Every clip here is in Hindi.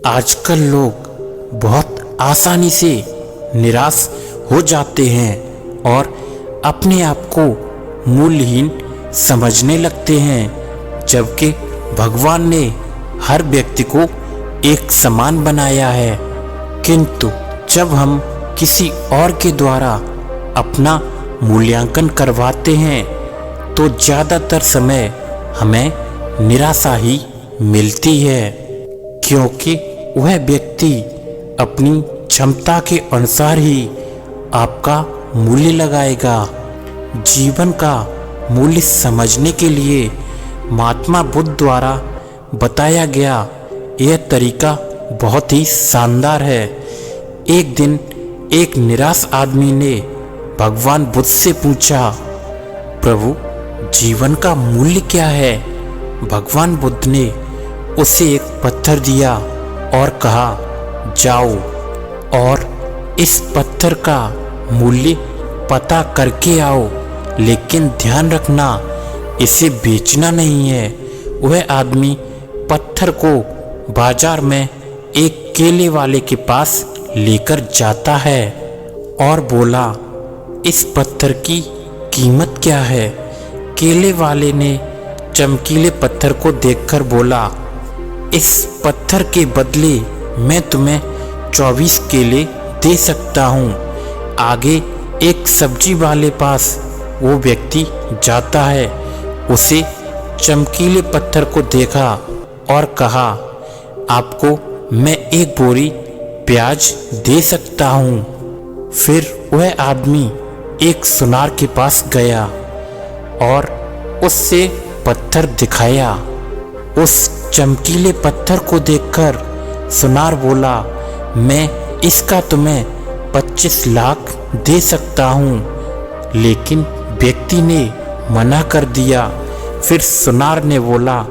आजकल लोग बहुत आसानी से निराश हो जाते हैं और अपने आप को मूल्यहीन समझने लगते हैं, जबकि भगवान ने हर व्यक्ति को एक समान बनाया है। किंतु जब हम किसी और के द्वारा अपना मूल्यांकन करवाते हैं तो ज़्यादातर समय हमें निराशा ही मिलती है, क्योंकि वह व्यक्ति अपनी क्षमता के अनुसार ही आपका मूल्य लगाएगा। जीवन का मूल्य समझने के लिए महात्मा बुद्ध द्वारा बताया गया यह तरीका बहुत ही शानदार है। एक दिन एक निराश आदमी ने भगवान बुद्ध से पूछा, प्रभु, जीवन का मूल्य क्या है? भगवान बुद्ध ने उसे एक पत्थर दिया और कहा, जाओ और इस पत्थर का मूल्य पता करके आओ, लेकिन ध्यान रखना इसे बेचना नहीं है। वह आदमी पत्थर को बाजार में एक केले वाले के पास लेकर जाता है और बोला, इस पत्थर की कीमत क्या है? केले वाले ने चमकीले पत्थर को देखकर बोला, इस पत्थर के बदले मैं तुम्हें 24 केले दे सकता हूँ। आगे एक सब्जी वाले पास वो व्यक्ति जाता है, उसे चमकीले पत्थर को देखा और कहा, आपको मैं एक बोरी प्याज दे सकता हूँ। फिर वह आदमी एक सुनार के पास गया और उससे पत्थर दिखाया। उस चमकीले पत्थर को देखकर सुनार बोला, मैं इसका तुम्हें 25 लाख दे सकता हूँ। लेकिन व्यक्ति ने मना कर दिया। फिर सुनार ने बोला,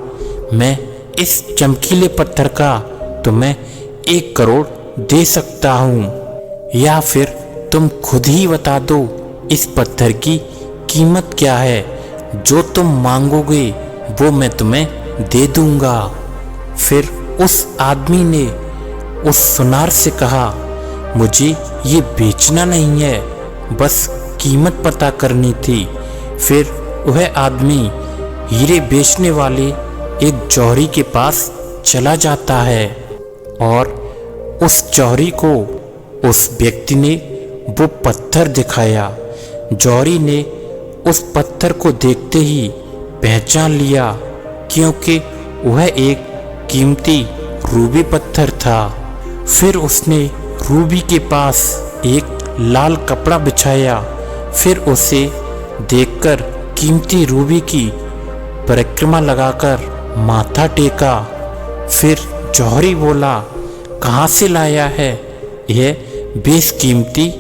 मैं इस चमकीले पत्थर का तुम्हें 1 करोड़ दे सकता हूँ, या फिर तुम खुद ही बता दो इस पत्थर की कीमत क्या है? जो तुम मांगोगे वो मैं तुम्हें दे दूंगा। फिर उस आदमी ने उस सुनार से कहा, मुझे ये बेचना नहीं है, बस कीमत पता करनी थी। फिर वह आदमी हीरे बेचने वाले एक जौहरी के पास चला जाता है और उस जौहरी को उस व्यक्ति ने वो पत्थर दिखाया। जौहरी ने उस पत्थर को देखते ही पहचान लिया, क्योंकि वह एक कीमती रूबी पत्थर था। फिर उसने रूबी के पास एक लाल कपड़ा बिछाया। फिर उसे देखकर कीमती रूबी की परिक्रमा लगाकर माथा टेका। फिर जौहरी बोला, कहाँ से लाया है यह बेशकीमती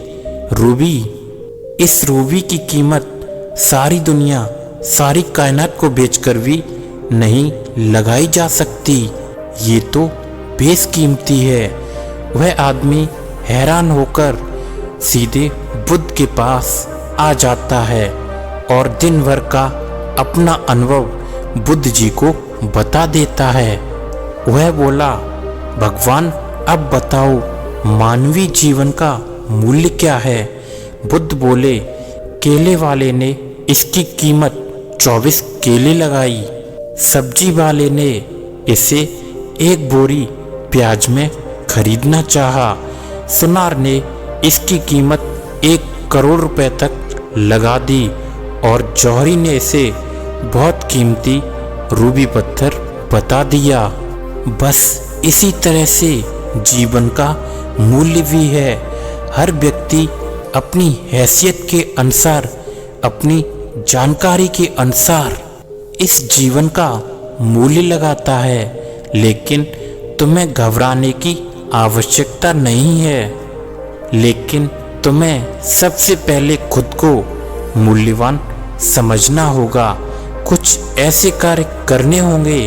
रूबी? इस रूबी की कीमत सारी दुनिया, सारी कायनात को बेचकर भी नहीं लगाई जा सकती। ये तो बेशकीमती है। वह आदमी हैरान होकर सीधे बुद्ध के पास आ जाता है और दिन भर का अपना अनुभव बुद्ध जी को बता देता है। वह बोला, भगवान, अब बताओ मानवीय जीवन का मूल्य क्या है? बुद्ध बोले, केले वाले ने इसकी कीमत 24 केले लगाई। सब्जी वाले ने इसे 1 बोरी प्याज में खरीदना चाहा। सुनार ने इसकी कीमत 1 करोड़ रुपए तक लगा दी और जौहरी ने इसे बहुत कीमती रूबी पत्थर बता दिया। बस इसी तरह से जीवन का मूल्य भी है। हर व्यक्ति अपनी हैसियत के अनुसार, अपनी जानकारी के अनुसार इस जीवन का मूल्य लगाता है, लेकिन तुम्हें घबराने की आवश्यकता नहीं है। लेकिन तुम्हें सबसे पहले खुद को मूल्यवान समझना होगा। कुछ ऐसे कार्य करने होंगे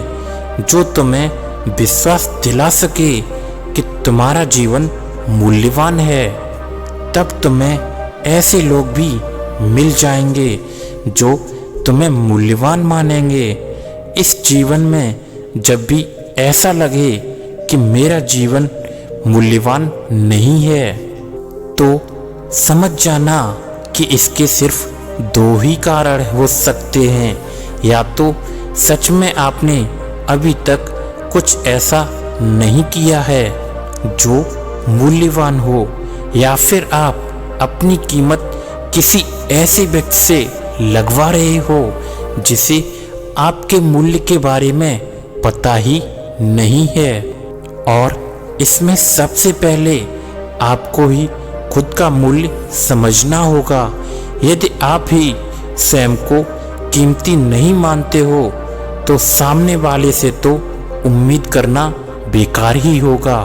जो तुम्हें विश्वास दिला सके कि तुम्हारा जीवन मूल्यवान है। तब तुम्हें ऐसे लोग भी मिल जाएंगे जो तुम्हें मूल्यवान मानेंगे। इस जीवन में जब भी ऐसा लगे कि मेरा जीवन मूल्यवान नहीं है, तो समझ जाना कि इसके सिर्फ दो ही कारण हो सकते हैं। या तो सच में आपने अभी तक कुछ ऐसा नहीं किया है जो मूल्यवान हो, या फिर आप अपनी कीमत किसी ऐसे व्यक्ति से लगवा रहे हो जिसे आपके मूल्य के बारे में पता ही नहीं है। और इसमें सबसे पहले आपको ही खुद का मूल्य समझना होगा। यदि आप ही स्वयं को कीमती नहीं मानते हो तो सामने वाले से तो उम्मीद करना बेकार ही होगा।